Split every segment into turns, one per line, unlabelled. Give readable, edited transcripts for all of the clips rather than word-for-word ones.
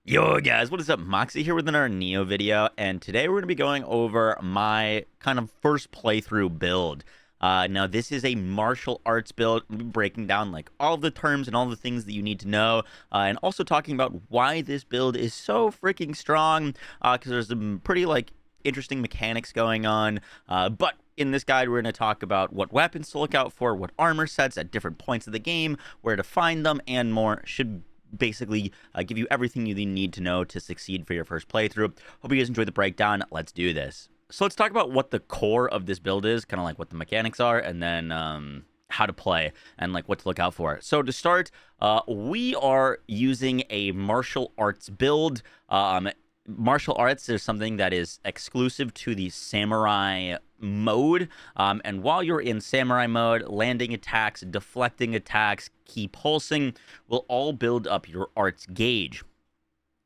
Yo guys, what is up? Moxie here with another Nioh video, and today we're going to be going over my kind of first playthrough build. Now this is a martial arts build. We'll be breaking down like all of the terms and all the things that you need to know, and also talking about why this build is so freaking strong, because there's some pretty like interesting mechanics going on, but in this guide, we're going to talk about what weapons to look out for, what armor sets at different points of the game, where to find them, and more. Should basically give you everything you need to know to succeed for your first playthrough. Hope you guys enjoyed the breakdown. Let's do this. So let's talk about what the core of this build is, kind of like what the mechanics are, and then how to play and like what to look out for. So to start, we are using a martial arts build. Martial arts is something that is exclusive to the samurai mode, and while you're in samurai mode, landing attacks, deflecting attacks, key pulsing will all build up your arts gauge.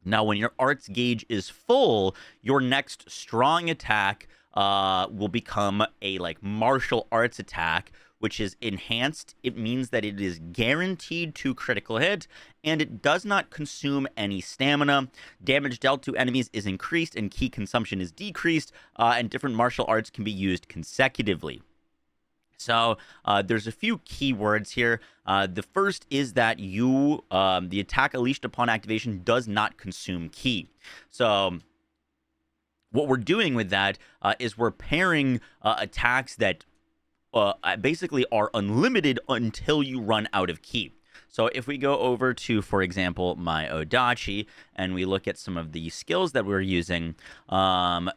Now when your arts gauge is full, your next strong attack will become a like martial arts attack, which is enhanced. It means that it is guaranteed to critical hit, and it does not consume any stamina. Damage dealt to enemies is increased, and key consumption is decreased, and different martial arts can be used consecutively. So there's a few keywords here. The first is that the attack unleashed upon activation does not consume ki. So what we're doing with that is we're pairing attacks that basically are unlimited until you run out of ki. So if we go over to, for example, my Odachi, and we look at some of the skills that we're using,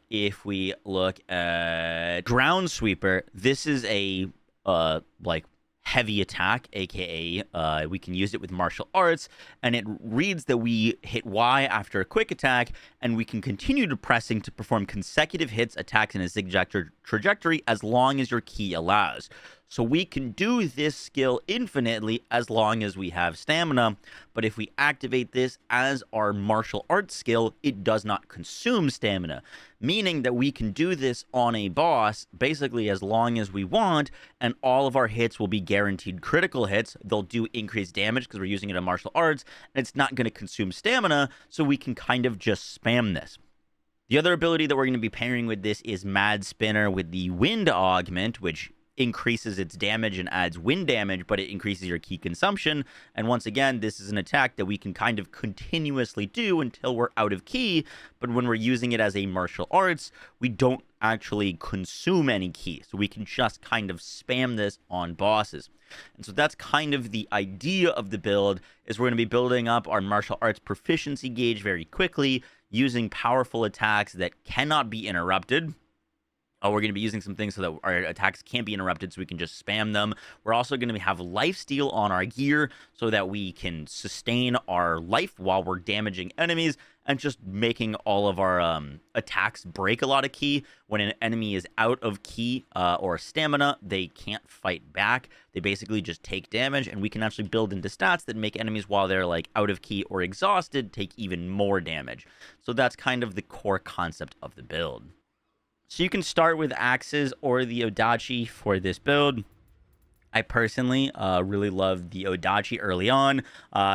if we look at Ground Sweeper, this is a like heavy attack, aka we can use it with martial arts, and it reads that we hit Y after a quick attack, and we can continue depressing to perform consecutive hits, attacks in a zigzag trajectory as long as your ki allows. So we can do this skill infinitely as long as we have stamina, but if we activate this as our martial arts skill, it does not consume stamina, meaning that we can do this on a boss basically as long as we want, and all of our hits will be guaranteed critical hits. They'll do increased damage because we're using it in martial arts, and it's not going to consume stamina, so we can kind of just spam this. The other ability that we're going to be pairing with this is Mad Spinner with the Wind Augment, which increases its damage and adds wind damage, but it increases your ki consumption. And once again, this is an attack that we can kind of continuously do until we're out of ki, but when we're using it as a martial arts, we don't actually consume any ki, so we can just kind of spam this on bosses. And so that's kind of the idea of the build, is we're going to be building up our martial arts proficiency gauge very quickly, using powerful attacks that cannot be interrupted. We're going to be using some things so that our attacks can't be interrupted, so we can just spam them. We're also going to have lifesteal on our gear so that we can sustain our life while we're damaging enemies, and just making all of our attacks break a lot of ki. When an enemy is out of ki or stamina, they can't fight back. They basically just take damage, and we can actually build into stats that make enemies, while they're like out of ki or exhausted, take even more damage. So that's kind of the core concept of the build. So you can start with axes or the Odachi for this build. I personally really love the Odachi early on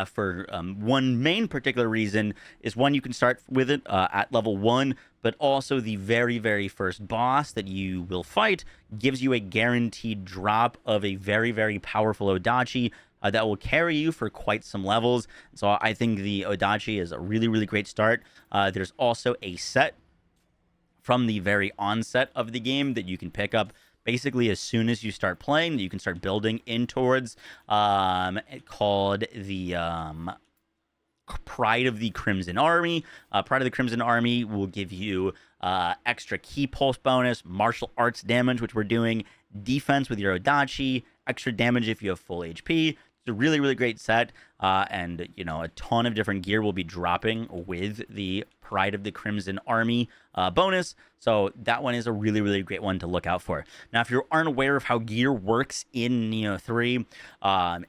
for one main particular reason is, one, you can start with it at level 1, but also the very, very first boss that you will fight gives you a guaranteed drop of a very, very powerful Odachi that will carry you for quite some levels. So I think the Odachi is a really, really great start. There's also a set from the very onset of the game that you can pick up basically as soon as you start playing. You can start building in towards called the Pride of the Crimson Army. Pride of the Crimson Army will give you extra ki pulse bonus, martial arts damage, which we're doing, defense with your Odachi, extra damage if you have full HP. It's a really, really great set, and you know, a ton of different gear will be dropping with the Pride of the Crimson Army bonus. So that one is a really, really great one to look out for. Now, if you aren't aware of how gear works in Nioh 3,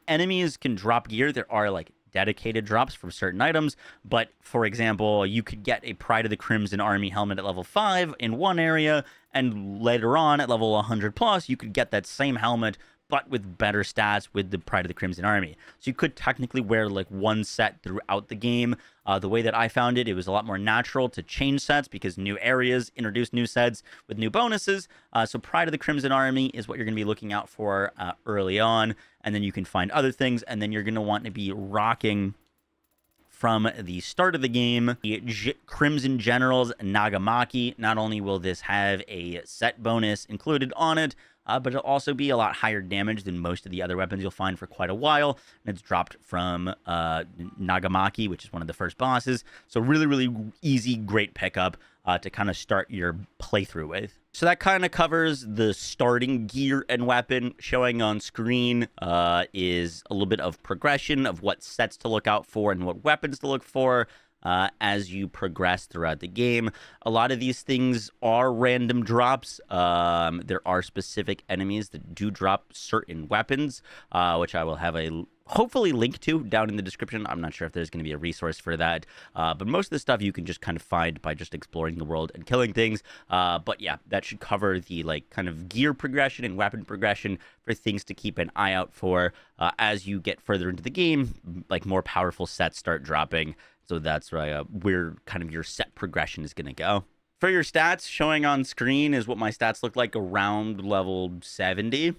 enemies can drop gear. There are like dedicated drops for certain items, but for example, you could get a Pride of the Crimson Army helmet at level 5 in one area, and later on at level 100 plus, you could get that same helmet but with better stats with the Pride of the Crimson Army. So you could technically wear like one set throughout the game. The way that I found it, it was a lot more natural to change sets because new areas introduce new sets with new bonuses. So Pride of the Crimson Army is what you're going to be looking out for early on. And then you can find other things. And then you're going to want to be rocking from the start of the game the Crimson General's Nagamaki. Not only will this have a set bonus included on it, but it'll also be a lot higher damage than most of the other weapons you'll find for quite a while. And it's dropped from Nagamaki, which is one of the first bosses. So really, really easy, great pickup to kind of start your playthrough with. So that kind of covers the starting gear and weapon. Showing on screen is a little bit of progression of what sets to look out for and what weapons to look for as you progress throughout the game. A lot of these things are random drops. There are specific enemies that do drop certain weapons, which I will have a hopefully link to down in the description. I'm not sure if there's going to be a resource for that, but most of the stuff you can just kind of find by just exploring the world and killing things. But yeah, that should cover the like kind of gear progression and weapon progression for things to keep an eye out for as you get further into the game. Like more powerful sets start dropping. So that's where kind of your set progression is going to go. For your stats, showing on screen is what my stats look like around level 70.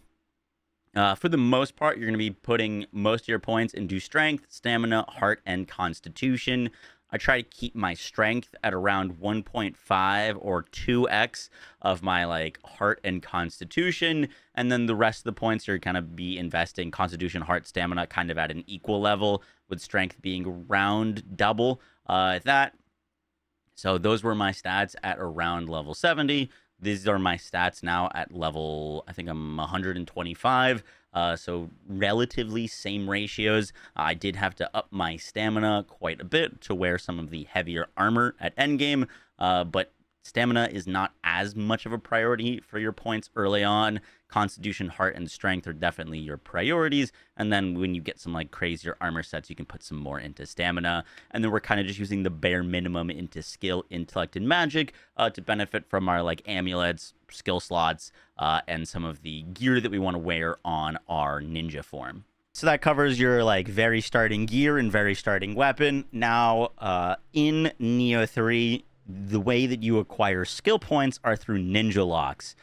For the most part, you're going to be putting most of your points into strength, stamina, heart, and constitution. I try to keep my strength at around 1.5 or 2x of my like heart and constitution, and then the rest of the points you're kind of be investing constitution, heart, stamina kind of at an equal level, with strength being around double that. So those were my stats at around level 70. These are my stats now at level, I think I'm 125. So relatively same ratios. I did have to up my stamina quite a bit to wear some of the heavier armor at endgame, but stamina is not as much of a priority for your points early on. Constitution, heart, and strength are definitely your priorities. And then when you get some like crazier armor sets, you can put some more into stamina. And then we're kind of just using the bare minimum into skill, intellect, and magic to benefit from our like amulets, skill slots, and some of the gear that we want to wear on our ninja form. So that covers your like very starting gear and very starting weapon. Now in Nioh 3, the way that you acquire skill points are through ninja locks.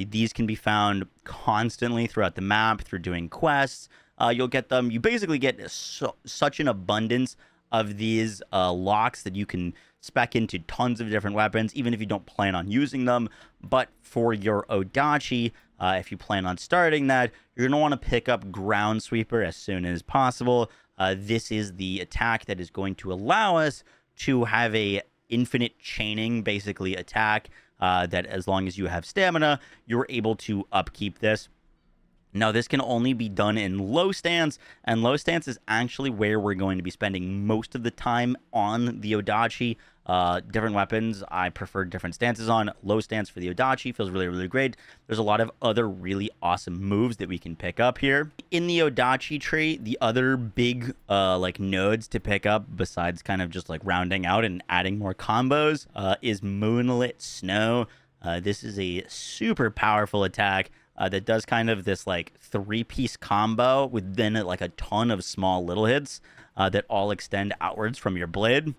These can be found constantly throughout the map through doing quests. You'll get them. You basically get such an abundance of these locks that you can spec into tons of different weapons, even if you don't plan on using them. But for your Odachi, if you plan on starting that, you're going to want to pick up Ground Sweeper as soon as possible. This is the attack that is going to allow us to have a infinite chaining, basically, attack that as long as you have stamina, you're able to upkeep this. Now, this can only be done in low stance, and low stance is actually where we're going to be spending most of the time on the Odachi. Different weapons I prefer different stances on. Low stance for the Odachi feels really, really great. There's a lot of other really awesome moves that we can pick up here. In the Odachi tree, the other big like nodes to pick up, besides kind of just like rounding out and adding more combos, is Moonlit Snow. This is a super powerful attack that does kind of this like 3-piece combo with then like a ton of small little hits that all extend outwards from your blade.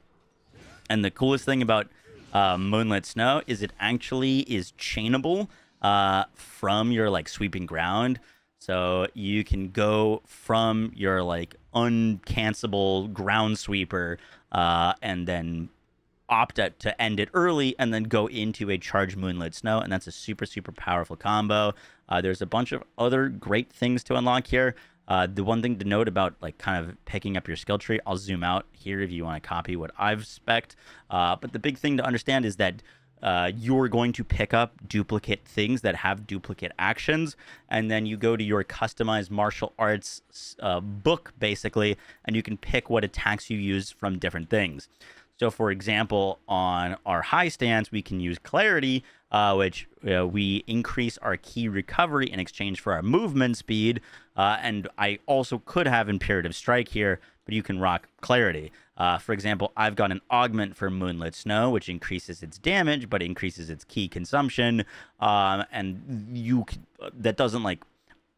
And the coolest thing about Moonlit Snow is it actually is chainable from your like sweeping ground. So you can go from your like uncancelable ground sweeper and then opt out to end it early and then go into a charged Moonlit Snow, and that's a super, super powerful combo. There's a bunch of other great things to unlock here. The one thing to note about like kind of picking up your skill tree, I'll zoom out here if you want to copy what I've spec'd. But the big thing to understand is that you're going to pick up duplicate things that have duplicate actions, and then you go to your customized martial arts book, basically, and you can pick what attacks you use from different things. So, for example, on our high stance, we can use Clarity, which we increase our key recovery in exchange for our movement speed. And I also could have Imperative Strike here, but you can rock Clarity. For example, I've got an Augment for Moonlit Snow, which increases its damage, but increases its key consumption. And that doesn't like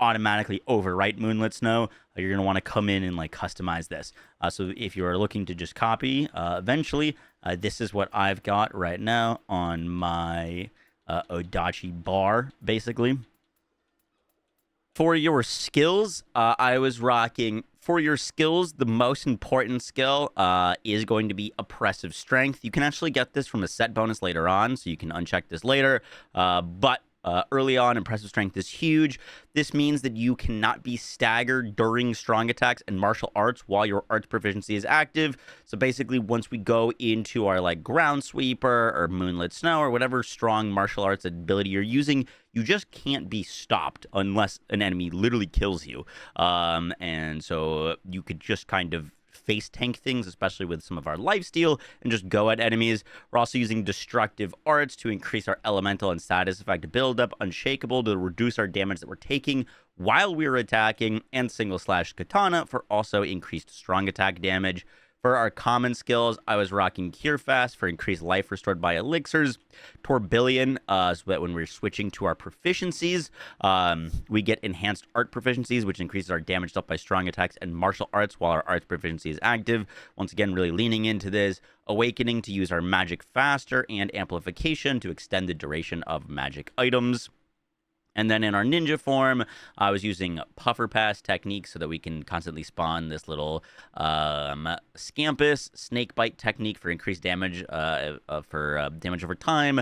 automatically overwrite Moonlit Snow. You're going to want to come in and like customize this. So if you are looking to just copy eventually, this is what I've got right now on my Odachi bar, basically. For your skills, I was rocking. For your skills, the most important skill is going to be Oppressive Strength. You can actually get this from a set bonus later on, so you can uncheck this later. But early on, Impressive Strength is huge. This means that you cannot be staggered during strong attacks and martial arts while your arts proficiency is active. So basically, once we go into our like Ground Sweeper or Moonlit Snow or whatever strong martial arts ability you're using, you just can't be stopped unless an enemy literally kills you. And so you could just kind of face tank things, especially with some of our lifesteal, and just go at enemies. We're also using destructive arts to increase our elemental and status effect buildup, unshakable to reduce our damage that we're taking while we're attacking, and single slash katana for also increased strong attack damage. For our common skills, I was rocking Cure Fast for increased life restored by elixirs, Tourbillon, so that when we're switching to our proficiencies, we get enhanced art proficiencies, which increases our damage dealt by strong attacks and martial arts while our arts proficiency is active. Once again, really leaning into this. Awakening to use our magic faster, and amplification to extend the duration of magic items. And then in our ninja form, I was using Puffer Pass technique so that we can constantly spawn this little Scampus Snake Bite technique for increased damage damage over time.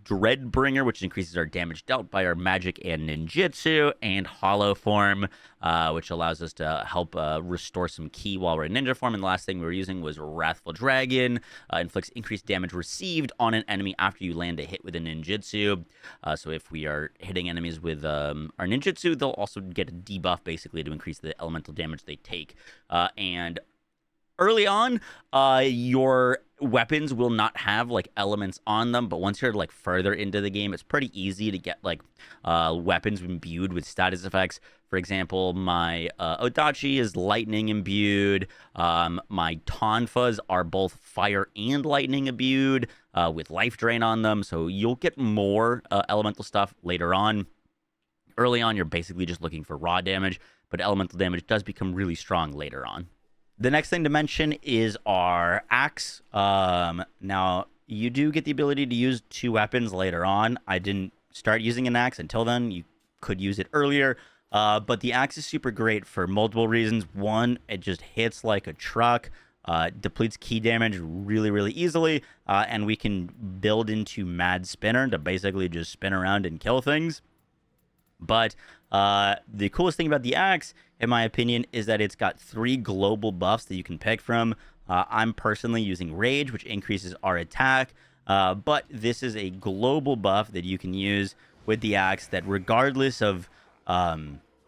Dreadbringer, which increases our damage dealt by our magic and ninjutsu, and Hollow form, which allows us to help restore some ki while we're in ninja form. And the last thing we were using was Wrathful Dragon, inflicts increased damage received on an enemy after you land a hit with a ninjutsu. So if we are hitting enemies with our ninjutsu, they'll also get a debuff basically to increase the elemental damage they take. And early on, your weapons will not have like elements on them, but once you're like further into the game, it's pretty easy to get like weapons imbued with status effects. For example, my Odachi is lightning imbued. My Tonfas are both fire and lightning imbued with life drain on them, so you'll get more elemental stuff later on. Early on, you're basically just looking for raw damage, but elemental damage does become really strong later on. The next thing to mention is our axe. Now, you do get the ability to use two weapons later on. I didn't start using an axe until then. You could use it earlier. But the axe is super great for multiple reasons. One, it just hits like a truck, depletes ki damage really, really easily, and we can build into Mad Spinner to basically just spin around and kill things. But the coolest thing about the axe, in my opinion, is that it's got 3 global buffs that you can pick from. I'm personally using Rage, which increases our attack, but this is a global buff that you can use with the axe that regardless of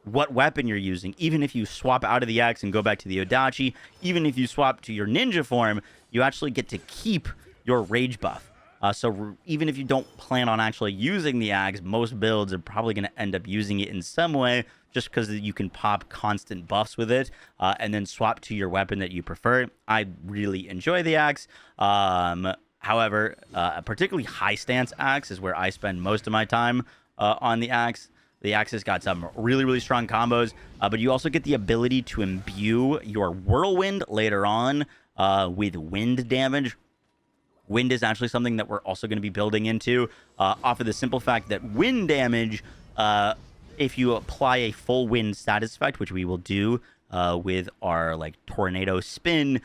what weapon you're using, even if you swap out of the axe and go back to the Odachi, even if you swap to your ninja form, you actually get to keep your Rage buff. So even if you don't plan on actually using the axe, most builds are probably going to end up using it in some way just because you can pop constant buffs with it and then swap to your weapon that you prefer. I really enjoy the axe. However, a particularly high stance axe is where I spend most of my time on the axe. The axe has got some really, really strong combos, but you also get the ability to imbue your whirlwind later on with wind damage. Wind is actually something that we're also going to be building into off of the simple fact that wind damage, if you apply a full wind status effect, which we will do with our like tornado spin,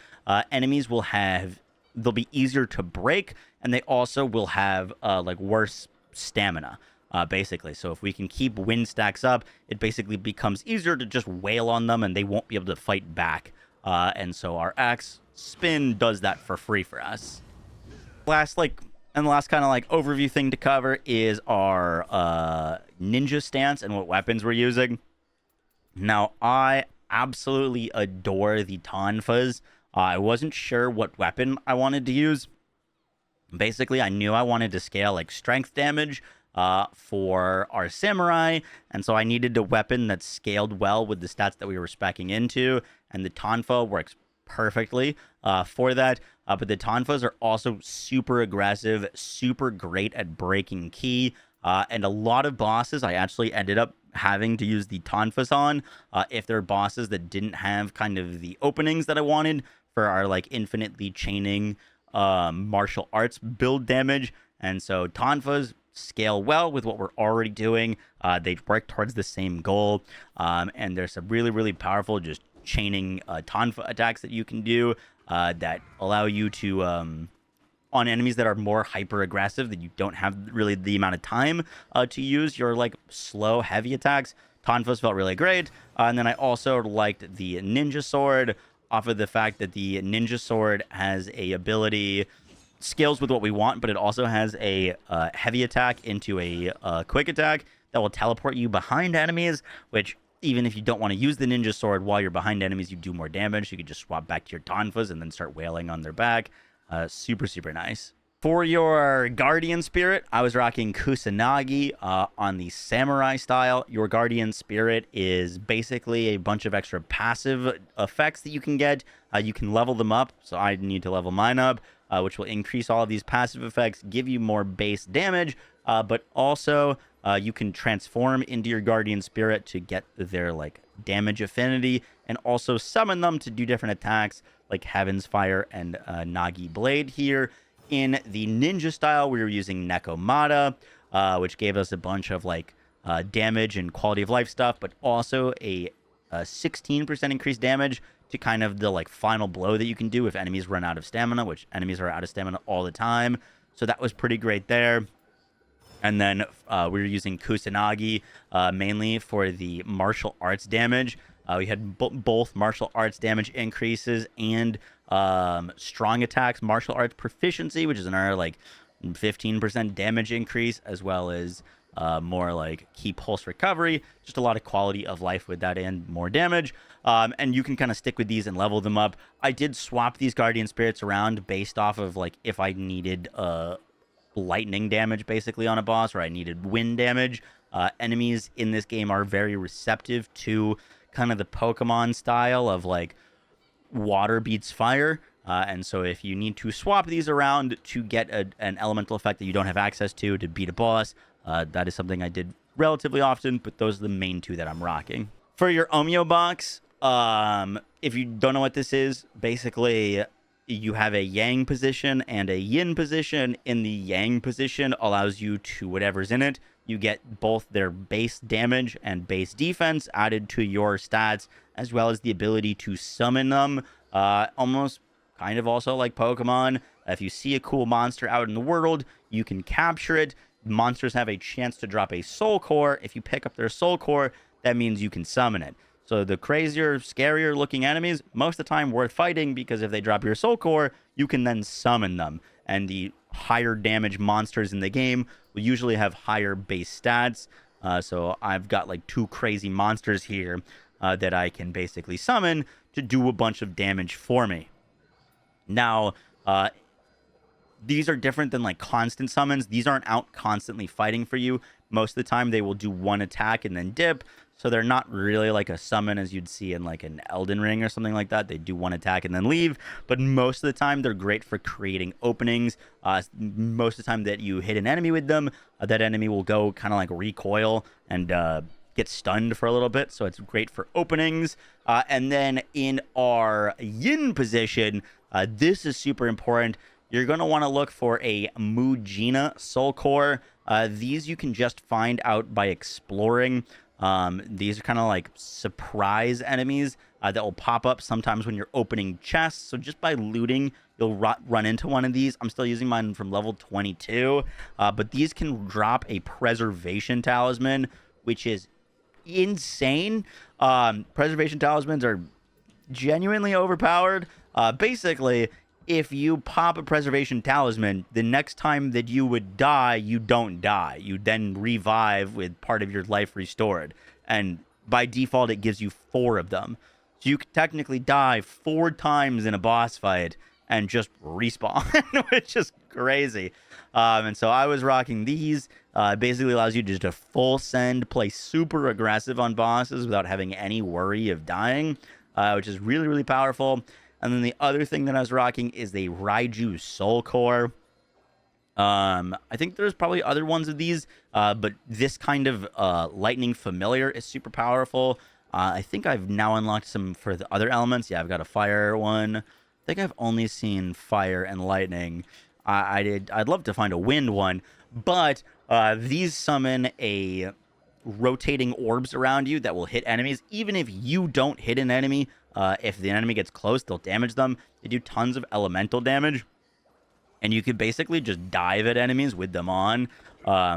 enemies will have, they'll be easier to break, and they also will have like worse stamina. Basically, so if we can keep wind stacks up, it basically becomes easier to just wail on them and they won't be able to fight back. And so our axe spin does that for free for us. The last kind of like overview thing to cover is our ninja stance and what weapons we're using. Now, I absolutely adore the Tonfas. I wasn't sure what weapon I wanted to use. Basically, I knew I wanted to scale like strength damage for our samurai, and so I needed a weapon that scaled well with the stats that we were speccing into, and the Tonfa works perfectly for that. But the Tonfas are also super aggressive, super great at breaking ki, and a lot of bosses I actually ended up having to use the tonfas on if there are bosses that didn't have kind of the openings that I wanted for our like infinitely chaining martial arts build damage. And so tonfas scale well with what we're already doing. They work towards the same goal. And there's some really, really powerful just chaining tonfa attacks that you can do that allow you to on enemies that are more hyper aggressive, that you don't have really the amount of time to use your like slow heavy attacks. Tonfas felt really great. And then I also liked the ninja sword off of the fact that the ninja sword has a ability scales with what we want, but it also has a heavy attack into a quick attack that will teleport you behind enemies, which even if you don't want to use the ninja sword while you're behind enemies, you do more damage. You can just swap back to your tonfas and then start wailing on their back. Super, super nice. For your Guardian Spirit, I was rocking Kusanagi on the Samurai style. Your Guardian Spirit is basically a bunch of extra passive effects that you can get. You can level them up, so I need to level mine up, which will increase all of these passive effects, give you more base damage, but also you can transform into your Guardian Spirit to get their like damage affinity, and also summon them to do different attacks like Heaven's Fire and Nagi Blade here. In the ninja style, we were using Nekomata, which gave us a bunch of like damage and quality of life stuff, but also a 16% increased damage to kind of the like final blow that you can do if enemies run out of stamina, which enemies are out of stamina all the time. So that was pretty great there. And then we were using Kusanagi mainly for the martial arts damage. We had both martial arts damage increases and strong attacks, martial arts proficiency, which is another like 15% damage increase, as well as more like key pulse recovery. Just a lot of quality of life with that and more damage. And you can kind of stick with these and level them up. I did swap these Guardian Spirits around based off of like if I needed lightning damage basically on a boss, or I needed wind damage. Enemies in this game are very receptive to kind of the Pokemon style of like water beats fire. And so if you need to swap these around to get an elemental effect that you don't have access to beat a boss, that is something I did relatively often, but those are the main two that I'm rocking. For your Onmyo Box, if you don't know what this is, basically you have a yang position and a yin position. In the yang position allows you to whatever's in it. You get both their base damage and base defense added to your stats, as well as the ability to summon them. Almost kind of also like Pokemon. If you see a cool monster out in the world, you can capture it. Monsters have a chance to drop a soul core. If you pick up their soul core, that means you can summon it. So the crazier, scarier looking enemies, most of the time worth fighting, because if they drop your soul core, you can then summon them. And the higher damage monsters in the game will usually have higher base stats. So I've got like two crazy monsters here that I can basically summon to do a bunch of damage for me. Now, these are different than like constant summons. These aren't out constantly fighting for you. Most of the time they will do one attack and then dip. So they're not really like a summon as you'd see in like an Elden Ring or something like that. They do one attack and then leave. But most of the time they're great for creating openings. Most of the time that you hit an enemy with them, that enemy will go kind of like recoil and get stunned for a little bit. So it's great for openings. And then in our yin position, this is super important. You're going to want to look for a Mujina Soul Core. These you can just find out by exploring. These are kind of like surprise enemies that will pop up sometimes when you're opening chests. So just by looting, you'll run into one of these. I'm still using mine from level 22. But these can drop a preservation talisman, which is insane. Preservation talismans are genuinely overpowered. Basically, if you pop a preservation talisman, the next time that you would die, you don't die. You then revive with part of your life restored. And by default, it gives you 4 of them. So you could technically die 4 times in a boss fight and just respawn, which is crazy. And so I was rocking these. Basically allows you just to full send, play super aggressive on bosses without having any worry of dying, which is really, really powerful. And then the other thing that I was rocking is the Raiju Soul Core. I think there's probably other ones of these, but this kind of lightning familiar is super powerful. I think I've now unlocked some for the other elements. Yeah, I've got a fire one. I think I've only seen fire and lightning. I'd love to find a wind one, but these summon a rotating orbs around you that will hit enemies. Even if you don't hit an enemy, if the enemy gets close, they'll damage them. They do tons of elemental damage. And you could basically just dive at enemies with them on.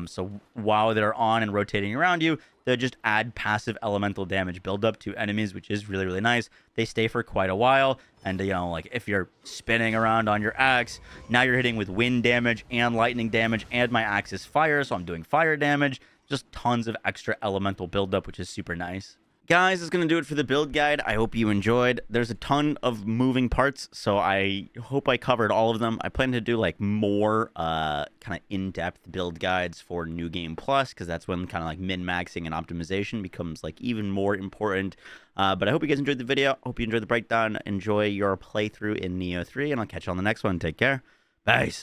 So while they're on and rotating around you, they'll just add passive elemental damage buildup to enemies, which is really, really nice. They stay for quite a while. And, you know, like if you're spinning around on your axe, now you're hitting with wind damage and lightning damage, and my axe is fire, so I'm doing fire damage. Just tons of extra elemental buildup, which is super nice. Guys, that's going to do it for the build guide. I hope you enjoyed. There's a ton of moving parts, so I hope I covered all of them. I plan to do like more kind of in-depth build guides for New Game Plus, because that's when kind of like min-maxing and optimization becomes like even more important. But I hope you guys enjoyed the video. Hope you enjoyed the breakdown. Enjoy your playthrough in Nioh 3, and I'll catch you on the next one. Take care. Peace.